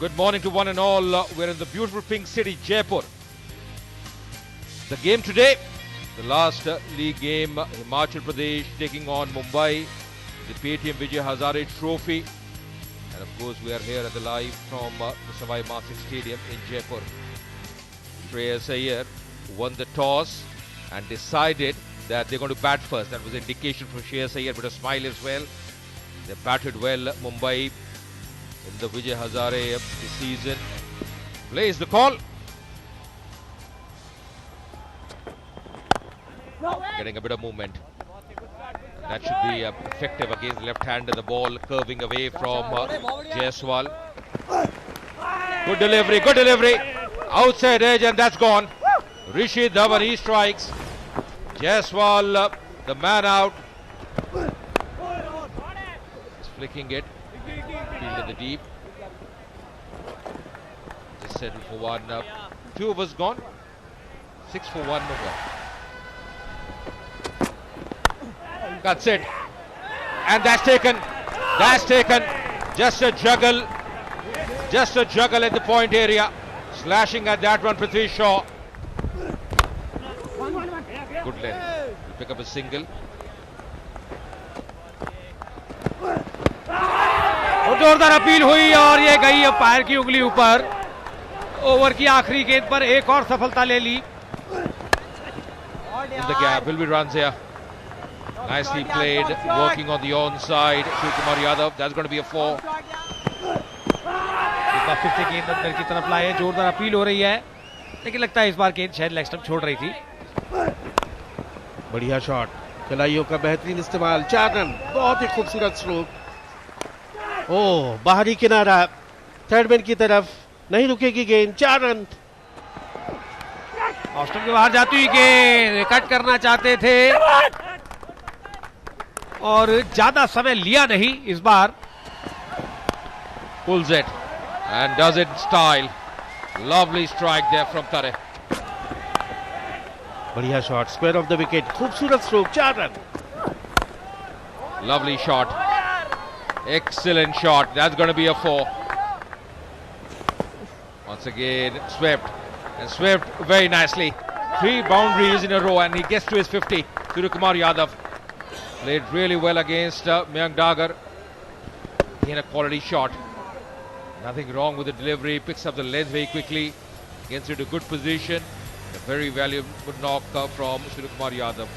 Good morning to one and all. We're in the beautiful pink city, Jaipur. The game today, the last league game, Himachal Pradesh taking on Mumbai, the Paytm Vijay Hazare Trophy. And of course, we are here at the live from the Savai Mansingh Stadium in Jaipur. Shreyas Iyer won the toss and decided that they're going to bat first. That was an indication from Shreyas Iyer, but a smile as well. They batted well, Mumbai, in the Vijay Hazare this season. Plays the call. Getting a bit of movement. That should be effective against the left hand, and the ball curving away from Jaiswal. Good delivery. Outside edge, and that's gone. Rishi Dhawan, he strikes. Jaiswal, the man out. He's flicking it. Field in the deep. Just settled for one. Two overs gone. 6 for 1 over. That's it. And that's taken. Just a juggle. At the point area. Slashing at that one, Prithvi Shaw. Good length. He'll pick up a single. जोरदार appeal हुई और ये गई umpire की उंगली ऊपर. Over की आखिरी गेंद पर एक और सफलता ले ली. In the gap, will be runs here. Nicely played, working on the onside. Suryakumar Yadav, that's going to be a 4. फिर से गेंद अंदर की तरफ लाए. जोरदार अपील हो रही है, लेकिन लगता है इस बार गेंद शायद लेग स्टंप छोड़ रही थी. बढ़िया शॉट, खिलाड़ियों का बेहतरीन इस्तेमाल. 4 रन, बहुत ही खूबसूरत स्ट्रोक. ओह, बाहरी किनारा, थर्ड मैन की तरफ, नहीं रुकेगी गेंद. 4 रन. ऑस्टन के बाहर जाती हुई गेंद कट करना चाहते थे और ज्यादा समय लिया नहीं इस बार. Pulls it and does it in style. Lovely strike there from Tare. बढ़िया shot, square of the wicket, खूबसूरत stroke. 4 run. Lovely shot. Excellent shot. That's going to be a 4. Once again, swept very nicely. 3 boundaries in a row, and he gets to his 50. Suryakumar Yadav played really well against Mayank Dagar. Again, a quality shot. Nothing wrong with the delivery. Picks up the length very quickly. Gets into good position. A very valuable knock from Suryakumar Yadav.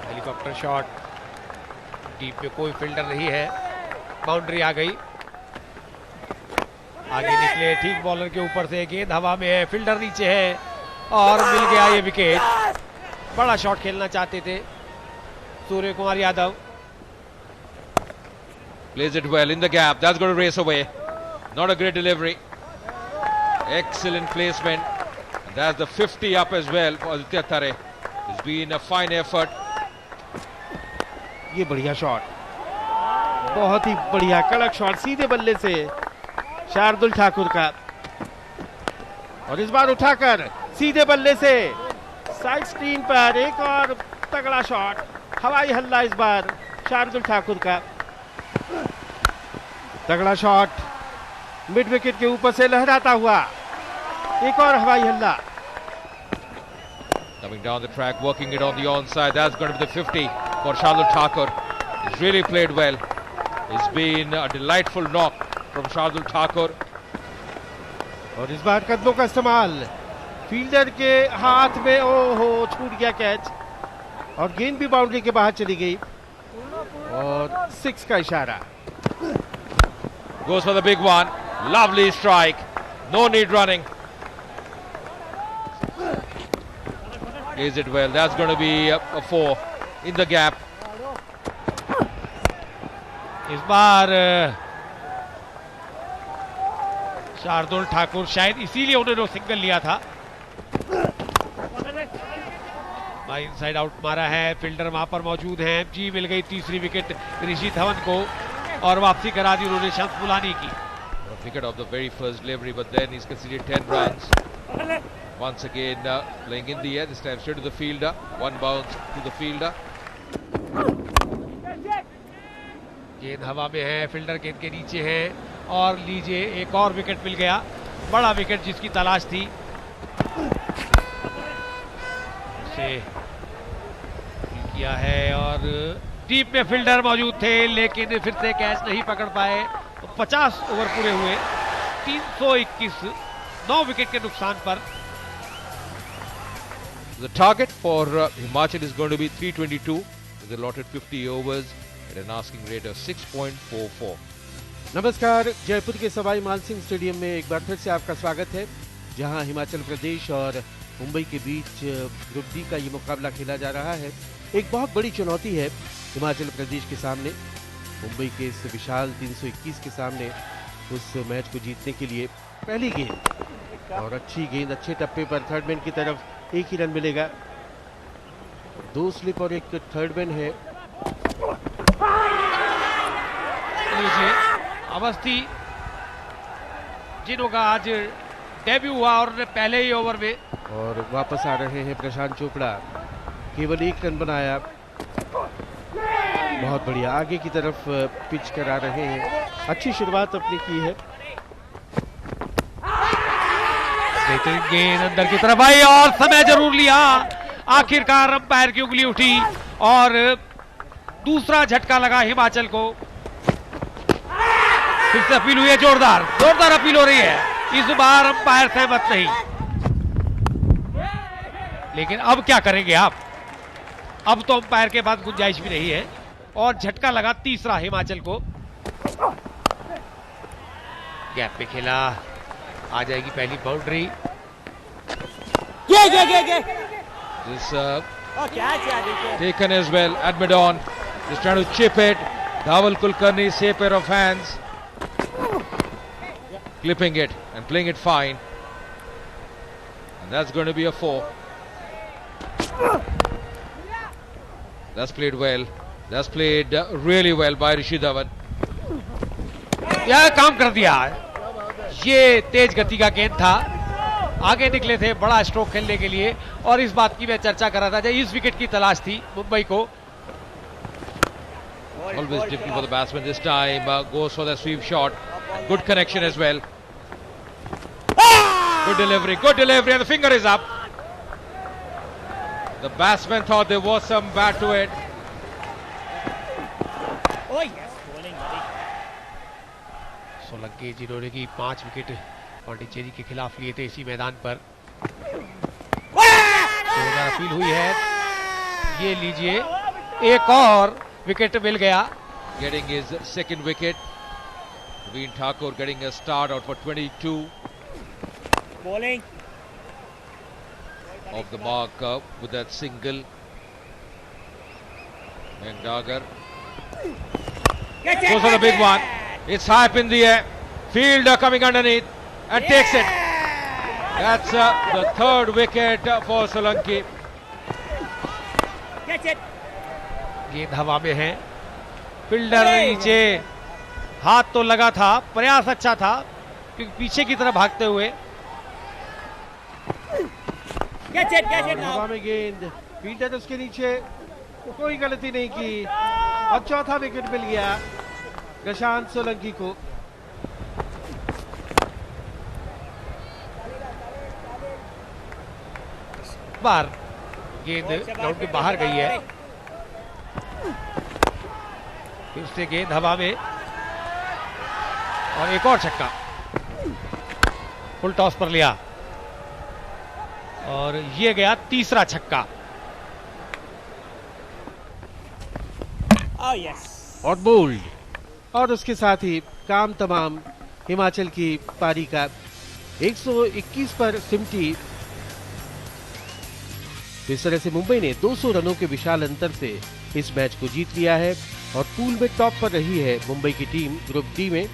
Helicopter shot. Deep पे कोई fielder नहीं है. Boundary आ गई. आगे निकले, ठीक bowler के ऊपर से गेंद हवा में है, फील्डर नीचे है और मिल गया ये विकेट. बड़ा शॉट खेलना चाहते थे Surya Kumar Yadav. Plays it well in the gap. That's going to race away. Not a great delivery. Excellent placement. And that's the 50 up as well for Aditya Tare. It's been a fine effort. ये बढ़िया shot, बहुत ही बढ़िया कड़क shot, सीधे बल्ले से शार्दुल ठाकुर का. और इस बार उठाकर सीधे बल्ले से साइड स्क्रीन पर एक और तगड़ा शॉट. हवाई हल्ला इस बार शार्दुल ठाकुर का. तगड़ा शॉट, मिड विकेट के ऊपर से लहराता हुआ. एक और हवाई हल्ला. Coming down the track, working it on the onside. That's going to be the 50 for Shardul Thakur. He's really played well. It's been a delightful knock from Shardul Thakur. और इस बार कदमों का इस्तेमाल, फील्डर के हाथ में. ओहो, छूट गया कैच और गेंद भी बाउंड्री के बाहर चली गई और 6 का इशारा. Goes for the big one. Lovely strike. No need running. Plays it well. That's going to be a 4 in the gap. इस बार शार्दुल ठाकुर शायद इसीलिए उन्होंने सिंगल लिया था. इनसाइड आउट मारा है, फील्डर वहां पर मौजूद हैं. जी मिल गई तीसरी विकेट ऋषि धवन को और वापसी करा दी उन्होंने शम्स मुलानी की. Wicket of the very first delivery, but then he's conceded 10 runs. Once again playing in the air, this time straight to the fielder. One bounce to the fielder. गेंद हवा में है, फील्डर गेंद के नीचे है और लीजिए एक और विकेट मिल गया, बड़ा विकेट जिसकी तलाश थी। से किया है और डीप में फील्डर मौजूद थे लेकिन फिर से कैच नहीं पकड़ पाए। तो 50 ओवर पूरे हुए, 321, 9 विकेट के नुकसान पर। The target for Himachal is going to be 322 with allotted 50 overs at an asking rate of 6.44. नमस्कार, जयपुर के सवाई मानसिंह स्टेडियम में एक बार फिर से आपका स्वागत है, जहां हिमाचल प्रदेश और मुंबई के बीच ग्रुप डी का ये मुकाबला खेला जा रहा है। एक बहुत बड़ी चुनौती है हिमाचल प्रदेश के सामने, मुंबई के इस विशाल 321 के सामने उस मैच को जीतने के लिए। पहली गेंद और अच्छी गेंद, अच्छे टप्पे पर थर्ड मैन की तरफ एक ही रन मिलेगा। 2 स्लिप और एक थर्ड मैन है। लीजिए अवस्थी जिन्हों का आज डेब्यू हुआ और उन्होंने पहले ही ओवर में, और वापस आ रहे हैं प्रशांत चोपड़ा, केवल 1 रन बनाया। बहुत बढ़िया, आगे की तरफ पिच करा रहे हैं, अच्छी शुरुआत अपनी की है। गेंद अंदर की तरफ आई और समय जरूर लिया, आखिरकार अंपायर की उंगली उठी और दूसरा झटका लगा हिमाचल को। फिर से अपील हुई है, जोरदार अपील हो रही है, इस बार अंपायर सहमत नहीं। लेकिन अब क्या करेंगे आप, अब तो अंपायर के पास गुंजाइश भी नहीं है और झटका लगा तीसरा हिमाचल को। गैप पे खेला, आ जाएगी पहली boundary. This taken as well. Admedon just trying to chip it. Dhaval Kulkarni, safe pair of hands, clipping it and playing it fine. And that's going to be a 4. That's played well. That's played really well by Rishi Dhawan. यह काम कर दिया, ये तेज गति का गेंद था, आगे निकले थे बड़ा स्ट्रोक खेलने के लिए। और इस बात की मैं चर्चा कर रहा था, जब इस विकेट की तलाश थी मुंबई को। Always difficult for the batsman. This time goes for the sweep shot. Good connection as well. Good delivery, and the finger is up. The batsman thought there was some bat to it. Solanki जिन्होंने की 5 wicket Pondicherry के खिलाफ लिए थे इसी मैदान पर। Appeal हुई है, ये लीजिए एक और विकेट मिल गया। Getting his second wicket. Naveen Thakur getting a start out for 22. Bowling. Off the mark with that single. And Dagar goes for the big one. It's high up in the air. Fielder coming underneath and takes it. That's the third wicket for Solanki. गेंद हवा में है, fielder नीचे, हाथ तो लगा था, प्रयास अच्छा था क्योंकि पीछे की तरफ भागते हुए। हवा में गेंद, फील्डर उसके नीचे, कोई गलती नहीं की और चौथा विकेट मिल गया प्रशांत सोलंकी को। बार गेंद ग्राउंड के बाहर गई है, फिर से गेंद हवा में और एक और छक्का, फुल टॉस पर लिया और ये गया तीसरा छक्का। और बोल्ड, और उसके साथ ही काम तमाम हिमाचल की पारी का। 121 पर सिमटी। इस तरह से मुंबई ने 200 रनों के विशाल अंतर से इस मैच को जीत लिया है और पूल में टॉप पर रही है मुंबई की टीम ग्रुप डी में।